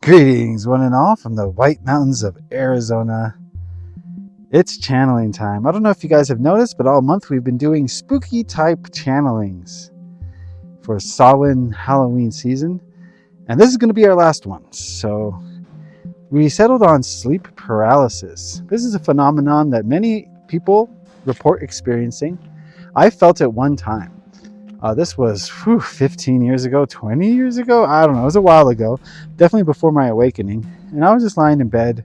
Greetings, one and all, from the White Mountains of Arizona. It's channeling time. I don't know if you guys have noticed, but all month we've been doing spooky type channelings for Samhain Halloween season. And this is going to be our last one. So we settled on sleep paralysis. This is a phenomenon that many people report experiencing. I felt it one time. This was 15 years ago, 20 years ago. I don't know. It was a while ago, definitely before my awakening. And I was just lying in bed.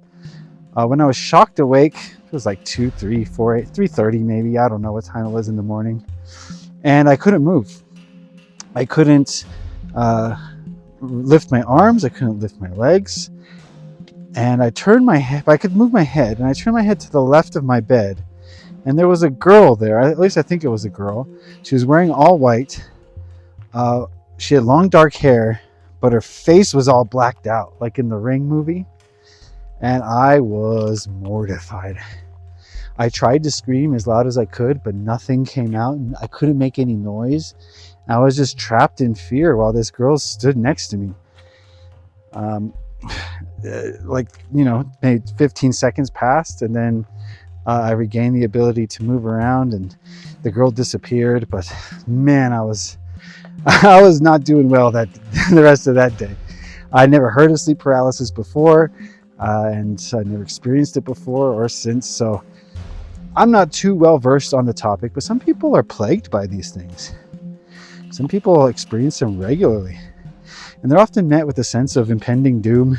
When I was shocked awake, it was like 2, 3, 4, 8, 3:30 maybe. I don't know what time it was in the morning. And I couldn't move. I couldn't lift my arms. I couldn't lift my legs. And I turned my head. I could move my head. And I turned my head to the left of my bed. And there was a girl there. At least I think it was a girl. She was wearing all white. She had long dark hair, but her face was all blacked out, like in the Ring movie. And I was mortified. I tried to scream as loud as I could, but nothing came out, and I couldn't make any noise. I was just trapped in fear while this girl stood next to me. Maybe 15 seconds passed, and then I regained the ability to move around, and the girl disappeared. But man, I was not doing well the rest of that day. I never heard of sleep paralysis before, and I never experienced it before or since. So I'm not too well versed on the topic, but some people are plagued by these things. Some people experience them regularly, and they're often met with a sense of impending doom.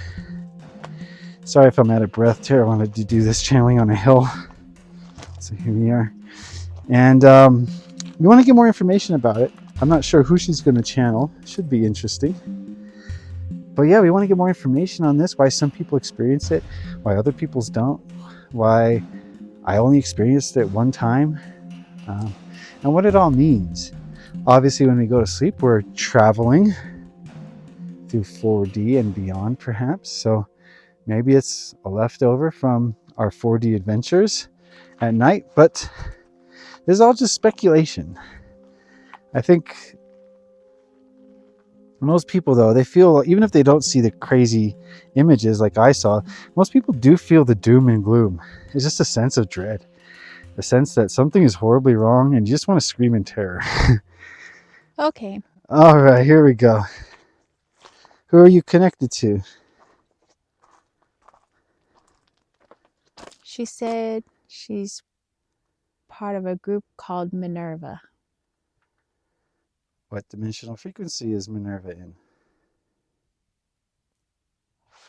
Sorry if I'm out of breath here. I wanted to do this channeling on a hill. So here we are. And we want to get more information about it. I'm not sure who she's going to channel. Should be interesting. But yeah, we want to get more information on this. Why some people experience it. Why other people's don't. Why I only experienced it one time. And what it all means. Obviously, when we go to sleep, we're traveling through 4D and beyond, perhaps. So maybe it's a leftover from our 4D adventures at night, but this is all just speculation. I think most people, though, they feel, even if they don't see the crazy images like I saw, most people do feel the doom and gloom. It's just a sense of dread, a sense that something is horribly wrong, and you just want to scream in terror. Okay. All right, here we go. Who are you connected to? She said she's part of a group called Minerva. What dimensional frequency is Minerva in?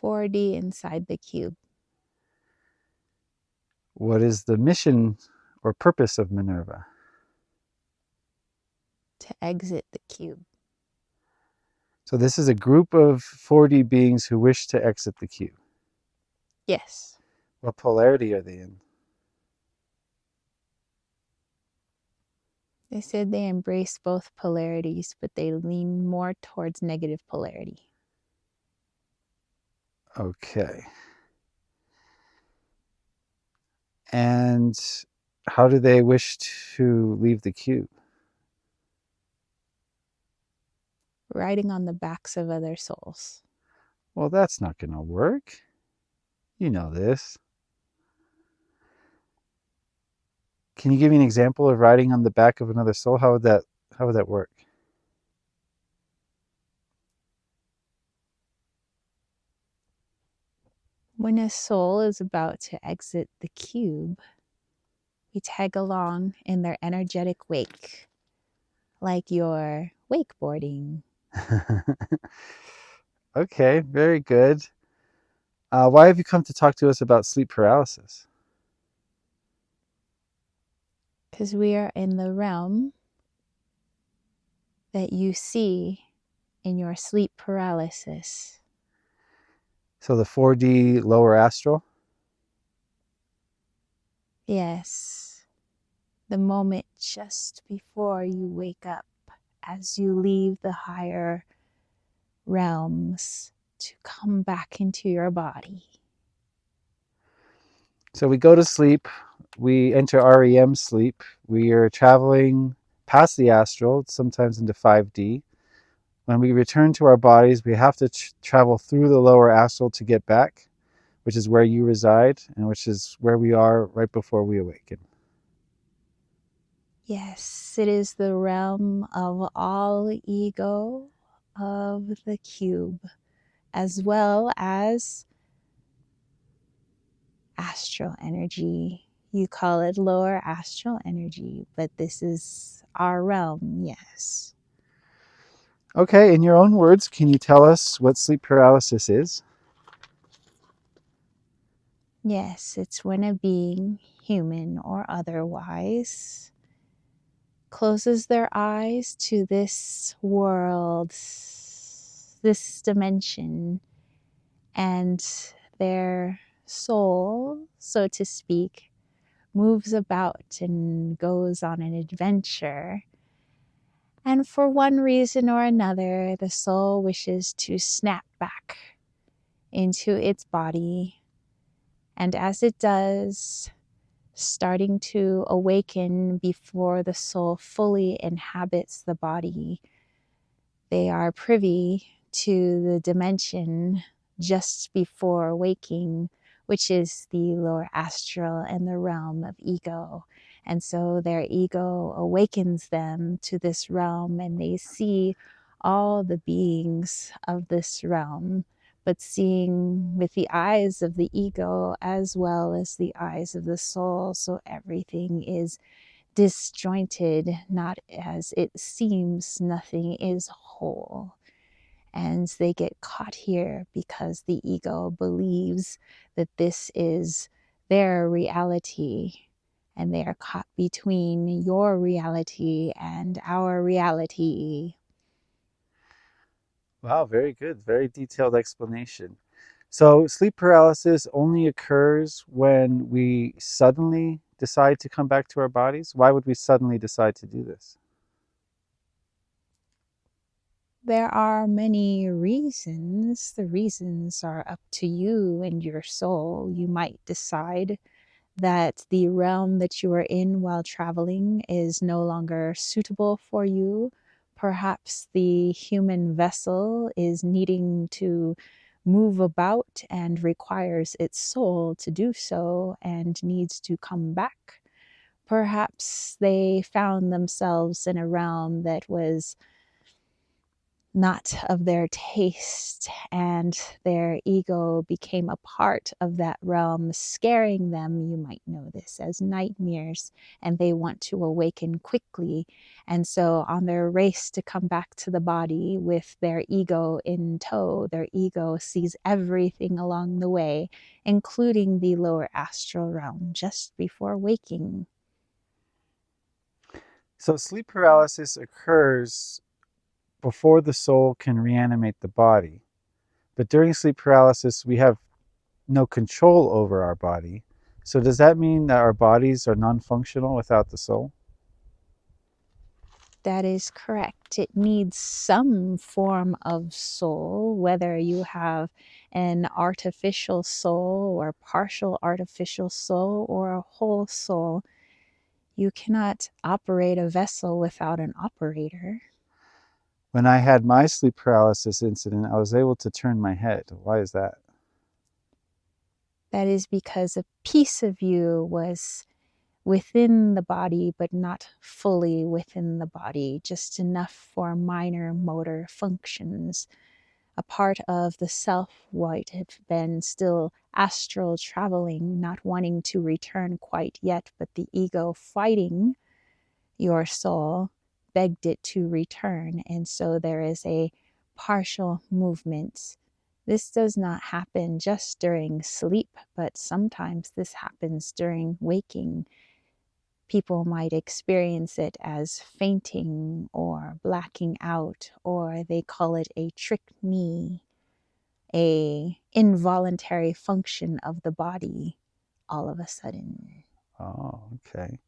4D inside the cube. What is the mission or purpose of Minerva? To exit the cube. So this is a group of 4D beings who wish to exit the cube. Yes. What polarity are they in? They said they embrace both polarities, but they lean more towards negative polarity. Okay. And how do they wish to leave the cube? Riding on the backs of other souls. Well, that's not going to work. You know this. Can you give me an example of riding on the back of another soul? How would that work? When a soul is about to exit the cube, we tag along in their energetic wake, like you're wakeboarding. Okay, very good. Why have you come to talk to us about sleep paralysis? Because we are in the realm that you see in your sleep paralysis. So the 4D lower astral? Yes, the moment just before you wake up, as you leave the higher realms to come back into your body. So we go to sleep, we enter REM sleep, we are traveling past the astral, sometimes into 5D, When we return to our bodies, we have to travel through the lower astral to get back, which is where you reside and which is where we are right before we awaken. Yes, it is the realm of all ego of the cube, as well as astral energy. You call it lower astral energy, but this is our realm, yes. Okay, in your own words, can you tell us what sleep paralysis is? Yes, it's when a being, human or otherwise, closes their eyes to this world, this dimension, and their soul, so to speak, moves about and goes on an adventure. And for one reason or another, the soul wishes to snap back into its body. And as it does, starting to awaken before the soul fully inhabits the body, they are privy to the dimension just before waking, which is the lower astral and the realm of ego. And so their ego awakens them to this realm, and they see all the beings of this realm, but seeing with the eyes of the ego as well as the eyes of the soul. So everything is disjointed, not as it seems, nothing is whole. And they get caught here because the ego believes that this is their reality. And they are caught between your reality and our reality. Wow, very good. Very detailed explanation. So, sleep paralysis only occurs when we suddenly decide to come back to our bodies. Why would we suddenly decide to do this? There are many reasons. The reasons are up to you and your soul. You might decide that the realm that you are in while traveling is no longer suitable for you. Perhaps the human vessel is needing to move about and requires its soul to do so and needs to come back. Perhaps they found themselves in a realm that was not of their taste, and their ego became a part of that realm, scaring them. You might know this as nightmares, and they want to awaken quickly. And so, on their race to come back to the body with their ego in tow, their ego sees everything along the way, including the lower astral realm, just before waking. So, sleep paralysis occurs before the soul can reanimate the body. But during sleep paralysis, we have no control over our body. So, does that mean that our bodies are non functional without the soul? That is correct. It needs some form of soul, whether you have an artificial soul or partial artificial soul or a whole soul. You cannot operate a vessel without an operator. When I had my sleep paralysis incident, I was able to turn my head. Why is that? That is because a piece of you was within the body, but not fully within the body, just enough for minor motor functions. A part of the self might have been still astral traveling, not wanting to return quite yet, but the ego fighting your soul begged it to return. And so there is a partial movement. This does not happen just during sleep, but sometimes this happens during waking. People might experience it as fainting or blacking out, or they call it a trick me, a involuntary function of the body all of a sudden. Oh, okay.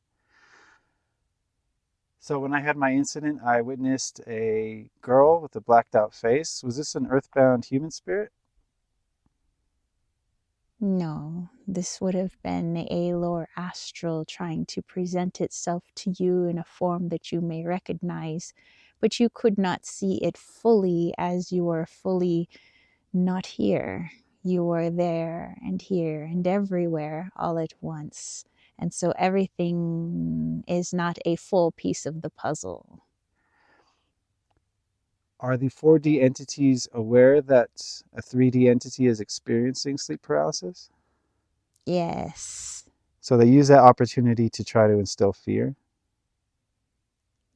So when I had my incident, I witnessed a girl with a blacked out face. Was this an earthbound human spirit? No, this would have been a lower astral trying to present itself to you in a form that you may recognize. but you could not see it fully as you were fully not here. You were there and here and everywhere all at once. And so everything is not a full piece of the puzzle. Are the 4D entities aware that a 3D entity is experiencing sleep paralysis? Yes. So they use that opportunity to try to instill fear?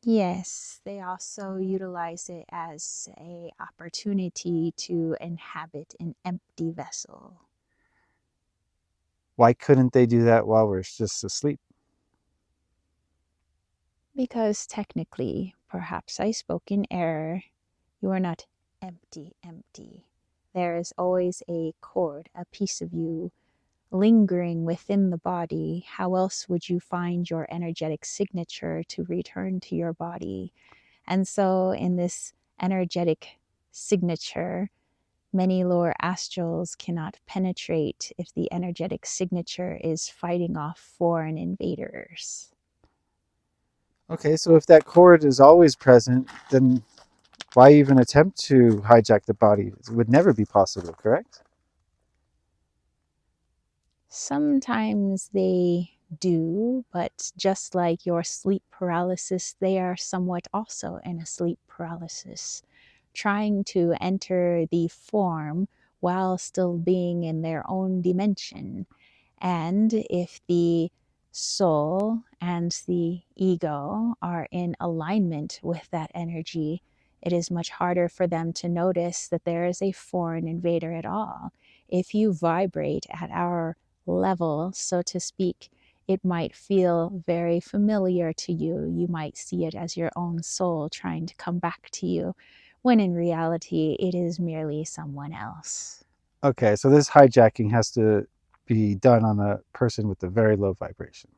Yes, they also utilize it as a opportunity to inhabit an empty vessel. Why couldn't they do that while we're just asleep? Because technically, perhaps I spoke in error. You are not empty, empty. There is always a cord, a piece of you lingering within the body. How else would you find your energetic signature to return to your body? And so, in this energetic signature, many lower astrals cannot penetrate if the energetic signature is fighting off foreign invaders. Okay, so if that cord is always present, then why even attempt to hijack the body? It would never be possible, correct? Sometimes they do, but just like your sleep paralysis, they are somewhat also in a sleep paralysis, trying to enter the form while still being in their own dimension. And if the soul and the ego are in alignment with that energy, it is much harder for them to notice that there is a foreign invader at all. If you vibrate at our level, so to speak, it might feel very familiar to you. You might see it as your own soul trying to come back to you, when in reality, it is merely someone else. Okay, so this hijacking has to be done on a person with a very low vibration.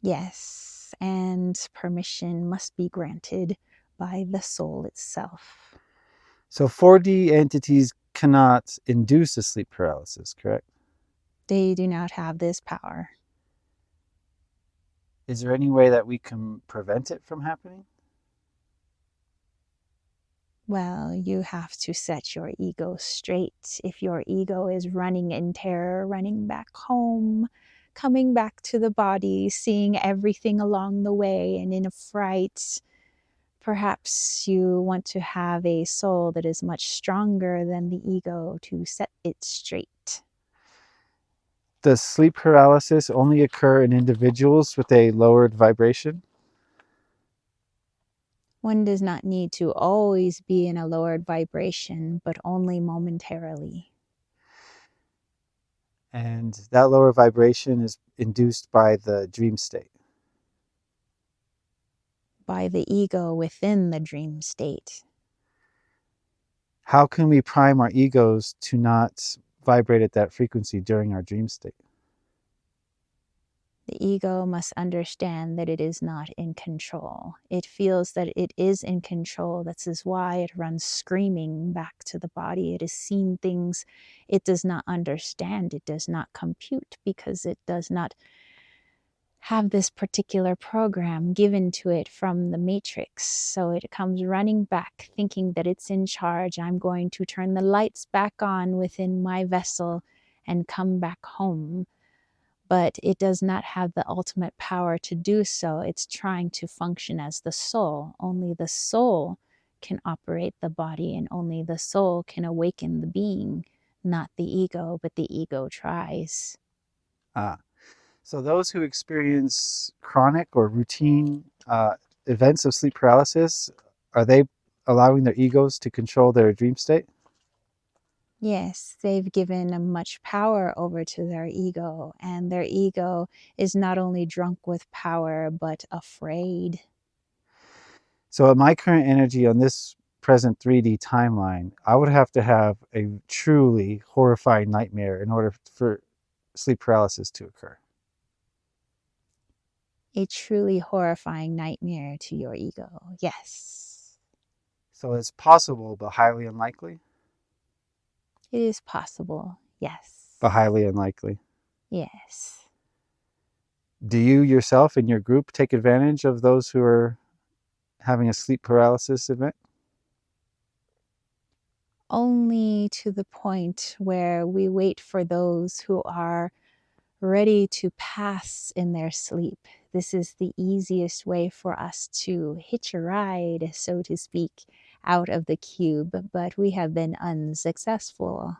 Yes, and permission must be granted by the soul itself. So 4D entities cannot induce a sleep paralysis, correct? They do not have this power. Is there any way that we can prevent it from happening? Well, you have to set your ego straight. If your ego is running in terror, running back home, coming back to the body, seeing everything along the way, and in a fright, perhaps you want to have a soul that is much stronger than the ego to set it straight. Does sleep paralysis only occur in individuals with a lowered vibration? One does not need to always be in a lowered vibration, but only momentarily. And that lower vibration is induced by the dream state. By the ego within the dream state. How can we prime our egos to not vibrate at that frequency during our dream state? The ego must understand that it is not in control. It feels that it is in control. This is why it runs screaming back to the body. It has seen things it does not understand. It does not compute because it does not have this particular program given to it from the matrix. So it comes running back thinking that it's in charge. I'm going to turn the lights back on within my vessel and come back home. But it does not have the ultimate power to do so. It's trying to function as the soul. Only the soul can operate the body, and only the soul can awaken the being, not the ego, but the ego tries. Ah, so those who experience chronic or routine events of sleep paralysis, are they allowing their egos to control their dream state? Yes, they've given much power over to their ego, and their ego is not only drunk with power, but afraid. So at my current energy on this present 3D timeline, I would have to have a truly horrifying nightmare in order for sleep paralysis to occur. A truly horrifying nightmare to your ego. Yes, So it's possible, but highly unlikely. it is possible. Yes. But highly unlikely. Yes. Do you yourself in your group take advantage of those who are having a sleep paralysis event? Only to the point where we wait for those who are ready to pass in their sleep. This is the easiest way for us to hitch a ride, so to speak, out of the cube, but we have been unsuccessful.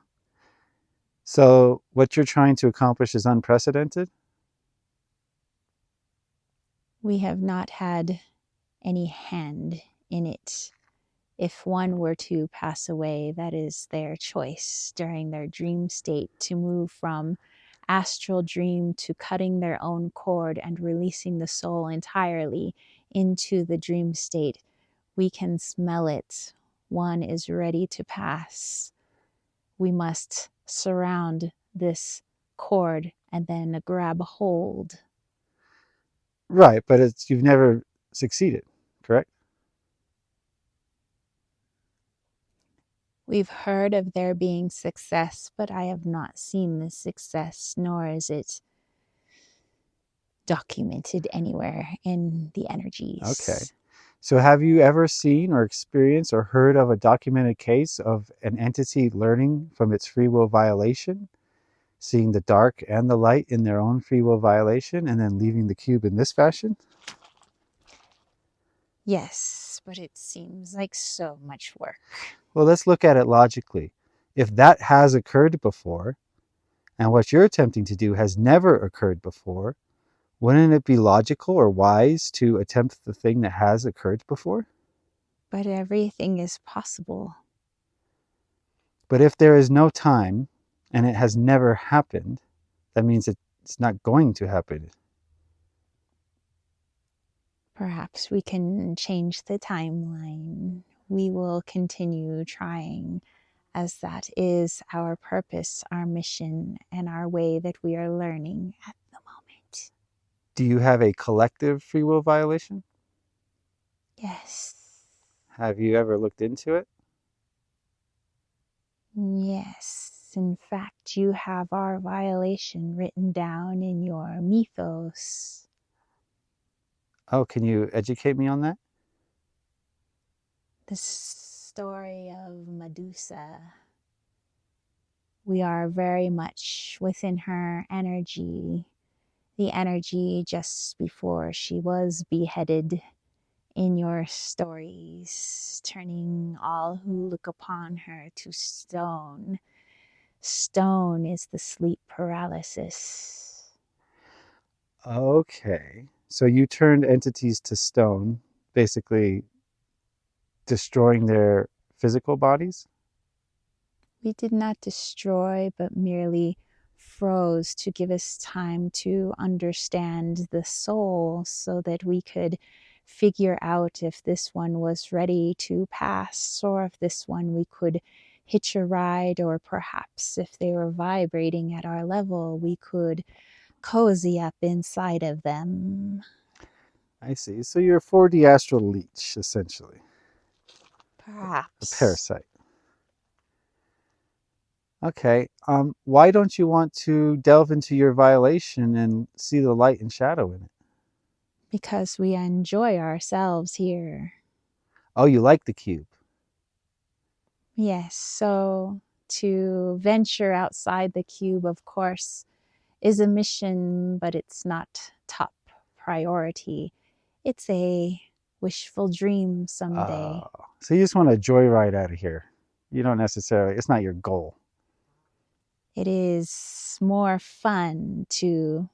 So what you're trying to accomplish is unprecedented? We have not had any hand in it. If one were to pass away, that is their choice during their dream state to move from astral dream to cutting their own cord and releasing the soul entirely into the dream state. We can smell it. One is ready to pass. We must surround this cord and then grab hold. Right, but you've never succeeded, correct? We've heard of there being success, but I have not seen this success, nor is it documented anywhere in the Okay. energies. So have you ever seen or experienced or heard of a documented case of an entity learning from its free will violation, seeing the dark and the light in their own free will violation, and then leaving the cube in this fashion? Yes, but it seems like so much work. Well, let's look at it logically. If that has occurred before, and what you're attempting to do has never occurred before, wouldn't it be logical or wise to attempt the thing that has occurred before? But everything is possible. But if there is no time and it has never happened, that means it's not going to happen. Perhaps we can change the timeline. We will continue trying, as that is our purpose, our mission, and our way that we are learning at the moment. Do you have a collective free will violation? Yes. Have you ever looked into it? Yes. In fact, you have our violation written down in your mythos. Oh, can you educate me on that? The story of Medusa. We are very much within her energy, the energy just before she was beheaded in your stories, turning all who look upon her to stone. Stone is the sleep paralysis. Okay. So you turned entities to stone, basically destroying their physical bodies? We did not destroy, but merely froze to give us time to understand the soul so that we could figure out if this one was ready to pass or if this one we could hitch a ride, or perhaps if they were vibrating at our level, we could cozy up inside of them. I see. So you're a 4D astral leech, essentially, a Perhaps. parasite. Okay. Why don't you want to delve into your violation and see the light and shadow in it? Because we enjoy ourselves here. Oh, you like the cube. Yes, so to venture outside the cube, of course, is a mission, but it's not top priority. It's a wishful dream someday. So you just want to joyride out of here. You don't necessarily, it's not your goal. It is more fun to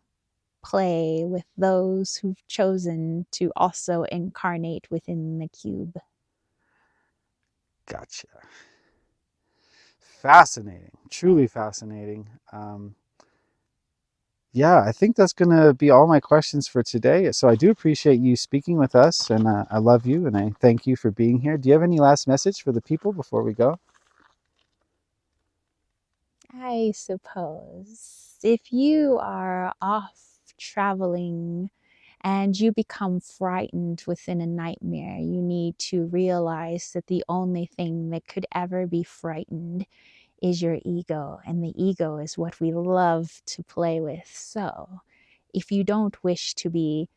play with those who've chosen to also incarnate within the cube. Gotcha. Fascinating. Truly fascinating. Yeah, I think that's going to be all my questions for today. So I do appreciate you speaking with us, and I love you, and I thank you for being here. Do you have any last message for the people before we go? I suppose if you are off traveling and you become frightened within a nightmare, you need to realize that the only thing that could ever be frightened is your ego, and the ego is what we love to play with. So, if you don't wish to be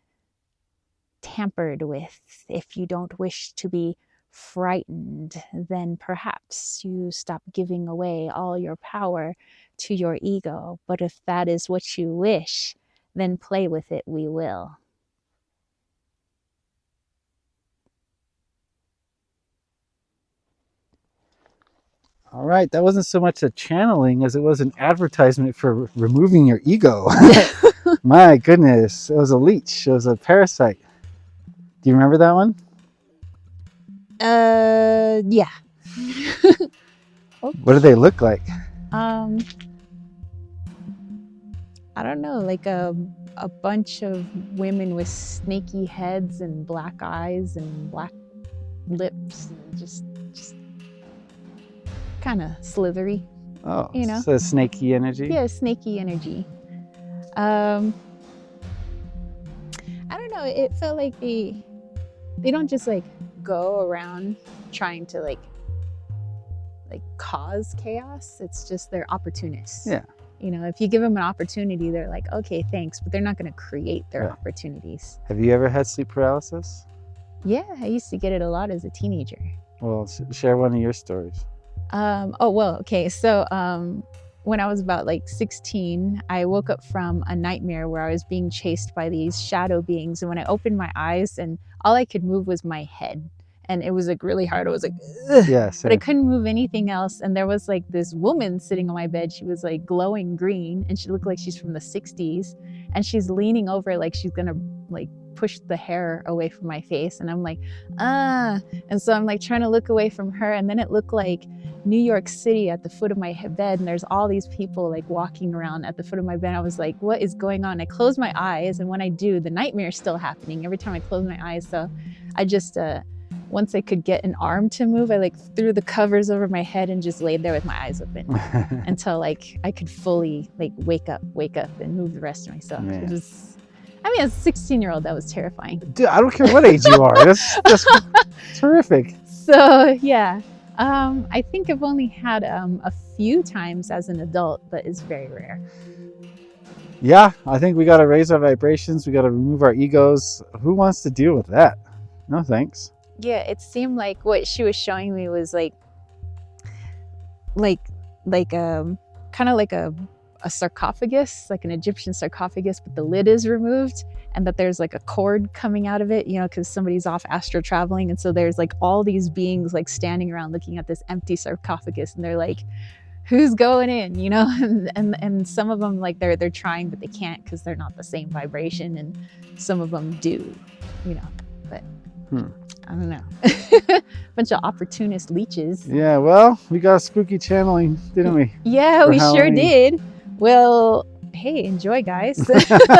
tampered with. If you don't wish to be frightened, then perhaps you stop giving away all your power to your ego. But if that is what you wish, then play with it we will. All right, that wasn't so much a channeling as it was an advertisement for removing your ego. My goodness, it was a leech. It was a parasite. Do you remember that one? Yeah. What do they look like? I don't know, like a bunch of women with snaky heads and black eyes and black lips, and just kind of slithery. Oh, you know, so snaky energy. Yeah, snaky energy. I don't know. It felt like they don't just like go around trying to like cause chaos. It's just they're opportunists. Yeah. You know, if you give them an opportunity, they're like, okay, thanks, but they're not going to create their opportunities. Have you ever had sleep paralysis? Yeah, I used to get it a lot as a teenager. Well, share one of your stories. Okay. So when I was about like 16, I woke up from a nightmare where I was being chased by these shadow beings. And when I opened my eyes, and all I could move was my head. And it was like really hard. I was like, ugh. Yeah, but I couldn't move anything else. And there was like this woman sitting on my bed. She was like glowing green, and she looked like she's from the 60s. And she's leaning over like she's gonna like push the hair away from my face. And I'm like, ah. And so I'm like trying to look away from her. And then it looked like New York City at the foot of my bed. And there's all these people like walking around at the foot of my bed. I was like, what is going on? I close my eyes. And when I do, the nightmare is still happening every time I close my eyes. So I just, once I could get an arm to move, I like threw the covers over my head and just laid there with my eyes open until like I could fully like wake up and move the rest of myself. Man. It was, I mean, as a 16-year-old, that was terrifying. Dude, I don't care what age you are. That's terrific. So yeah, I think I've only had a few times as an adult, but it's very rare. Yeah, I think we got to raise our vibrations. We got to remove our egos. Who wants to deal with that? No thanks. Yeah, it seemed like what she was showing me was like kind of like a sarcophagus, like an Egyptian sarcophagus, but the lid is removed, and that there's like a cord coming out of it, you know, because somebody's off astral traveling, and so there's like all these beings like standing around looking at this empty sarcophagus, and they're like, who's going in, you know? And some of them like they're trying, but they can't because they're not the same vibration, and some of them do, you know, but I don't know. Bunch of opportunist leeches. Yeah, well, we got spooky channeling, didn't we? Yeah, we Halloween. sure did. Well, hey, enjoy, guys.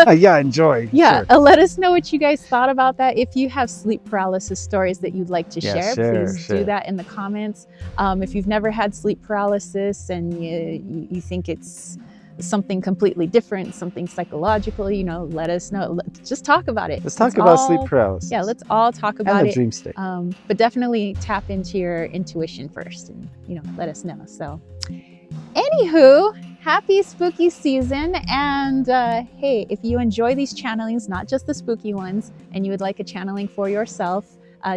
Yeah, enjoy. Yeah, Sure. let us know what you guys thought about that. If you have sleep paralysis stories that you'd like to share, please do that in the comments. If you've never had sleep paralysis and you think it's something completely different, something psychological, you know, let us know. Just talk about it. Let's talk about sleep paralysis. Yeah, let's all talk about and the it. dream state. But definitely tap into your intuition first, and you know, let us know. So, anywho, happy spooky season, and hey, if you enjoy these channelings, not just the spooky ones, and you would like a channeling for yourself,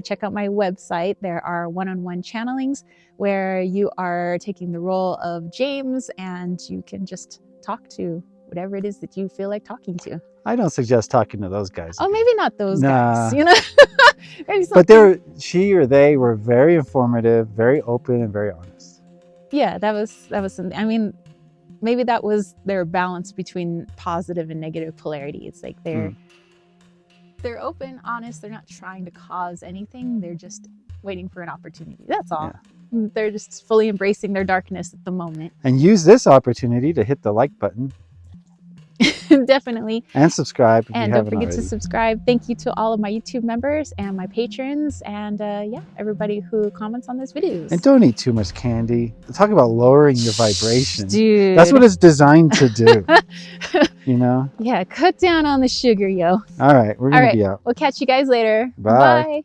check out my website. There are one-on-one channelings where you are taking the role of James, and you can just talk to whatever it is that you feel like talking to. I don't suggest talking to those guys. Oh, maybe not those guys, you know. But she or they were very informative, very open, and very honest. Yeah, that was something. I mean, maybe that was their balance between positive and negative polarity. It's like they're open, honest. They're not trying to cause anything. They're just waiting for an opportunity. That's all. Yeah. They're just fully embracing their darkness at the moment. And use this opportunity to hit the like button. Definitely. And subscribe if and you haven't don't forget already. to subscribe. Thank you to all of my YouTube members and my patrons, and yeah, everybody who comments on these videos. And don't eat too much candy. Talk about lowering your vibration. Dude. That's what it's designed to do. You know? Yeah, cut down on the sugar, yo. All right, we're going to be out. We'll catch you guys later. Bye. Bye.